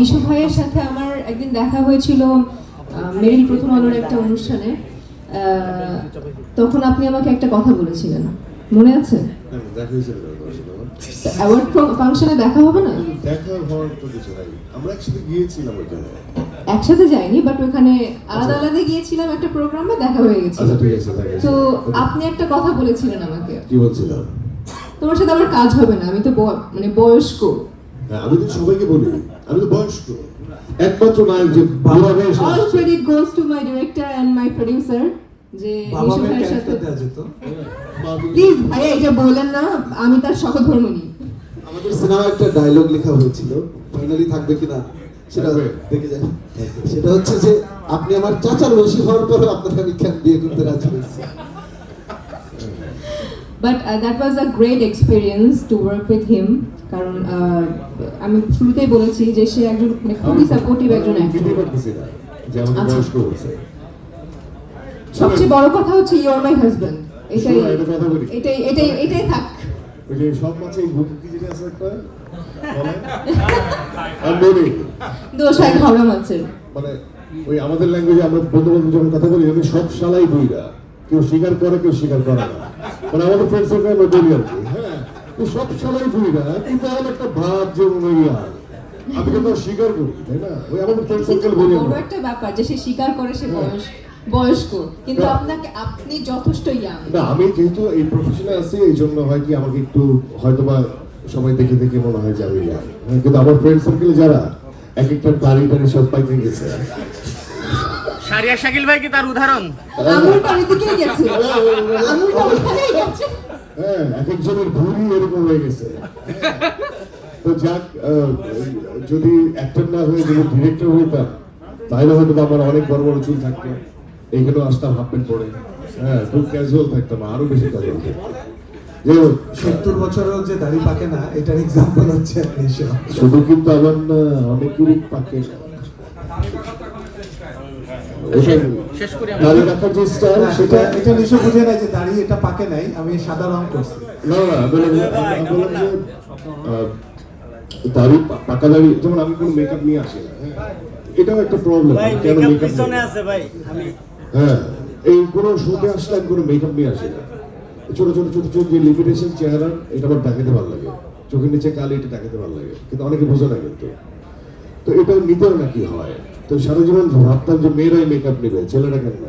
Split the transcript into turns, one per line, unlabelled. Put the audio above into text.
নিশু ভাইয়ের সাথে আমার একদিন দেখা হয়েছিল মেরিল প্রথম আলোর একটা অনুষ্ঠানে। তখন আপনি আমাকে একটা কথা বলেছিলেন, মনে আছে? অ্যাওয়ার্ড ফাংশনে দেখা হবে না?
দেখা হওয়ার তো কিছু নাই, আমরা একসাথে গিয়েছিলাম ওখানে।
একসাথে যাইনি, বাট ওখানে আলাদা আলাদা গিয়েছিলাম একটা প্রোগ্রামে, দেখা হয়ে গেছে।
আচ্ছা ঠিক আছে, ঠিক আছে।
তো আপনি একটা কথা বলেছিলেন আমাকে।
কি বলছিলাম?
তোমার সাথে আমার কাজ হবে না, আমি তো মানে বয়স্ক।
হ্যাঁ, আমি তো সবাইকে বলি আমি তো বয়স্ক। একমাত্র নায়ক যে ভালো হবে।
All credit goes to my director and my producer, যে নিশু ভাইয়ের সাথে প্লিজ ভাই এটা বলেন না, আমি তার সহধর্মিণী।
আমাদের সিনেমায় একটা ডায়লগ লেখা হয়েছিল, ফাইনালি থাকবে কিনা সেটা দেখে যাই। সেটা হচ্ছে যে আপনি আমার চাচার বয়সী হওয়ার পরে আপনাকে আমি কেন বিয়ে করতে রাজি হয়েছি।
But that was a great experience to work with him, কারণ আমি শুরুতেই বলেছি যে সে একজন মানে খুবই সাপোর্টিভ একজন অ্যাক্টর।
যে আমাকে বয়স্ক বলছে।
সবচেয়ে বড় কথা হচ্ছে ইউ আর মাই হাজব্যান্ড। এটাই
এটা কথা বলি।
এটাই থাক।
ওই যে সব মাছে ভুকি কি জিনিস আছে একটা বলে আর বলি
দোষ হয় খাওয়া মাছের।
মানে ওই আমাদের ল্যাঙ্গুয়েজে আমরা বন্ধু বান্ধব যখন কথা বলি আমি সব শালাই বইরা, কেউ স্বীকার করে কেউ স্বীকার করে না। মানে আমাদের ফ্রেন্ড সার্কেল বলি আর কি। হ্যাঁ, সব শালাই বইরা কিন্তু আমার একটা ভাব যে মইয়া আমি কিন্তু স্বীকার করি, তাই না? ওই আমাদের ফ্রেন্ড সার্কেল বলি
বড় একটা ব্যাপার যে সে স্বীকার করে সে বয়স্ক, কিন্তু আপনি যথেষ্ট ইয়াং।
না, আমি যেহেতু এই প্রফেশনে আছি এই জন্য হয় কি আমাকে একটু হয়তোবা সবাই দেখে দেখে মনে হয় যে আমি ইয়াং, কিন্তু আমার ফ্রেন্ড সার্কেলে যারা এক একটা দাড়ি সব পাইতে গেছে।
শারিয়া শাকিল ভাই কি তার উদাহরণ?
আঙুল পানিতে কে গেছে? আঙুলটা ওখানেই গেছে।
হ্যাঁ, এক একজনের ভুঁড়ি এরকম হয়ে গেছে। তো যাক, যদি অ্যাক্টর না হয়ে যদি ডিরেক্টর হইতাম তাহলে হয়তো আমার অনেক বড় বড় চুল থাকতো, এইখানেও আসতাম হাফ প্যান্ট পরে। হ্যাঁ, খুব ক্যাজুয়াল থাকতাম, আরো বেশি ক্যাজুয়াল থাকতাম।
70 বছরেও যে দাড়ি পাকে না, এটার এক্সাম্পল হচ্ছে নিশা।
শুধু কিন্তু আবার না, অনেকেরই পাকে না।
শেষ করি
দাড়ি রাখার যে স্টাইল সেটা
এটা নিশা বুঝে নাই যে দাড়ি এটা পাকে নাই, আমি সাদা রং করছি।
না না বললাম যে দাড়ি পাকা দাড়ি, যেমন আমি কোনো মেকআপ নিয়ে আসি না। এটাও একটা প্রবলেম। কেন মেকআপ
পিছনে আছে ভাই? আমি
হ্যাঁ, এই কোনো শোতে আসলে আমি কোনো মেকআপ নিয়ে আসি না। ছোট ছোট ছোট ছোট যে লিমিটেশন চেহারা, এটা আমার দেখাতে ভালো লাগে। চোখের নিচে কালি, এটা দেখাতে ভালো লাগে, কিন্তু অনেকে বোঝে না। কিন্তু তো এটা নিতেও নাকি হয়। তো সারা জীবন ভাবতাম যে মেয়েরাই মেকআপ নেবে, ছেলেরা কেন না।